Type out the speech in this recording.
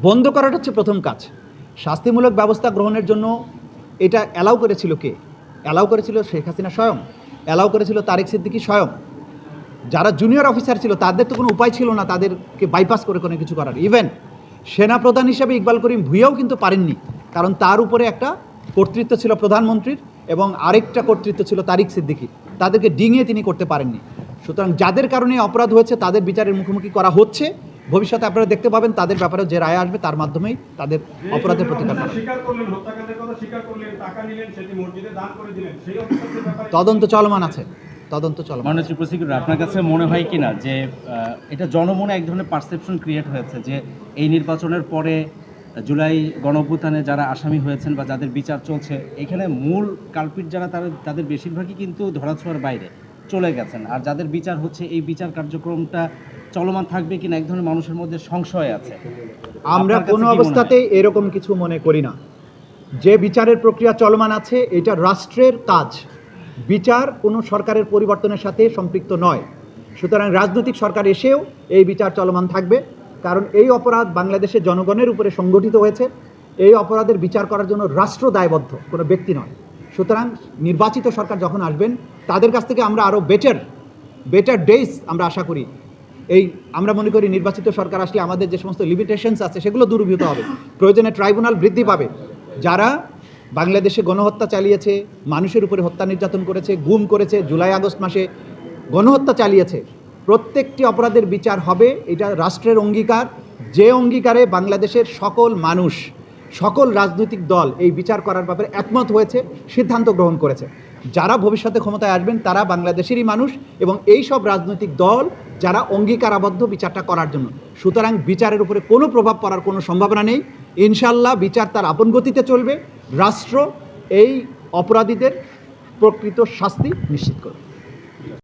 বন্ধ করাটা হচ্ছে প্রথম কাজ। শাস্তিমূলক ব্যবস্থা গ্রহণের জন্য এটা অ্যালাউ করেছিল কে? অ্যালাউ করেছিল শেখ হাসিনা স্বয়ং, অ্যালাউ করেছিল তারেক সিদ্দিকী স্বয়ং। যারা জুনিয়র অফিসার ছিল তাদের তো কোনো উপায় ছিল না তাদেরকে বাইপাস করে কোনো কিছু করার। ইভেন সেনাপ্রধান হিসেবে ইকবাল করিম ভুঁইয়াও কিন্তু পারেননি, কারণ তার উপরে একটা কর্তৃত্ব ছিল প্রধানমন্ত্রীর এবং আরেকটা কর্তৃত্ব ছিল তারেক সিদ্দিকীর, তাদেরকে ডিঙিয়ে তিনি করতে পারেননি। সুতরাং যাদের কারণে অপরাধ হয়েছে তাদের বিচারের মুখোমুখি করা হচ্ছে। ভবিষ্যতে আপনারা দেখতে পাবেন তাদের ব্যাপারে যে রায় আসবে তার মাধ্যমেই তাদের অপরাধের প্রতিকার করা। তদন্ত চলমান আছে, তদন্ত চলমান। মাননীয় প্রসিকিউটর, আপনার কাছে মনে হয় কিনা যে এটা জনমনে এক ধরনের পারসেপশন ক্রিয়েট হয়েছে যে এই নির্বাচনের পরে জুলাই গণঅভ্যুত্থানে যারা আসামি হয়েছেন বা যাদের বিচার চলছে, এখানে মূল কালপিট যারা তাদের বেশিরভাগই কিন্তু ধরাছোঁয়ার বাইরে চলে গেছেন, আর যাদের বিচার হচ্ছে এই বিচার কার্যক্রমটা চলমান থাকবে কিনা এক ধরনের মানুষের মধ্যে সংশয় আছে। আমরা কোনো অবস্থাতেই এরকম কিছু মনে করি না। যে বিচারের প্রক্রিয়া চলমান আছে এটা রাষ্ট্রের কাজ, বিচার কোনো সরকারের পরিবর্তনের সাথে সম্পৃক্ত নয়। সুতরাং রাজনৈতিক সরকার এসেও এই বিচার চলমান থাকবে, কারণ এই অপরাধ বাংলাদেশের জনগণের উপরে সংগঠিত হয়েছে। এই অপরাধের বিচার করার জন্য রাষ্ট্র দায়বদ্ধ, কোনো ব্যক্তি নয়। সুতরাং নির্বাচিত সরকার যখন আসবেন তাদের কাছ থেকে আমরা আরও বেটার ডেজ আমরা আশা করি। আমরা মনে করি নির্বাচিত সরকার আসলে আমাদের যে সমস্ত লিমিটেশনস আছে সেগুলো দূরীভূত হবে, প্রয়োজনে ট্রাইব্যুনাল বৃদ্ধি পাবে। যারা বাংলাদেশে গণহত্যা চালিয়েছে, মানুষের উপরে হত্যা নির্যাতন করেছে, গুম করেছে, জুলাই আগস্ট মাসে গণহত্যা চালিয়েছে, প্রত্যেকটি অপরাধের বিচার হবে। এটা রাষ্ট্রের অঙ্গীকার, যে অঙ্গীকারে বাংলাদেশের সকল মানুষ, সকল রাজনৈতিক দল এই বিচার করার ব্যাপারে একমত হয়েছে, সিদ্ধান্ত গ্রহণ করেছে। যারা ভবিষ্যতে ক্ষমতায় আসবেন তারা বাংলাদেশেরই মানুষ এবং এই সব রাজনৈতিক দল যারা অঙ্গীকারাবদ্ধ বিচারটা করার জন্য। সুতরাং বিচারের উপরে কোনো প্রভাব পড়ার কোনো সম্ভাবনা নেই। ইনশাল্লাহ বিচার তার আপন গতিতে চলবে। রাষ্ট্র এই অপরাধীদের প্রকৃত শাস্তি নিশ্চিত করবে।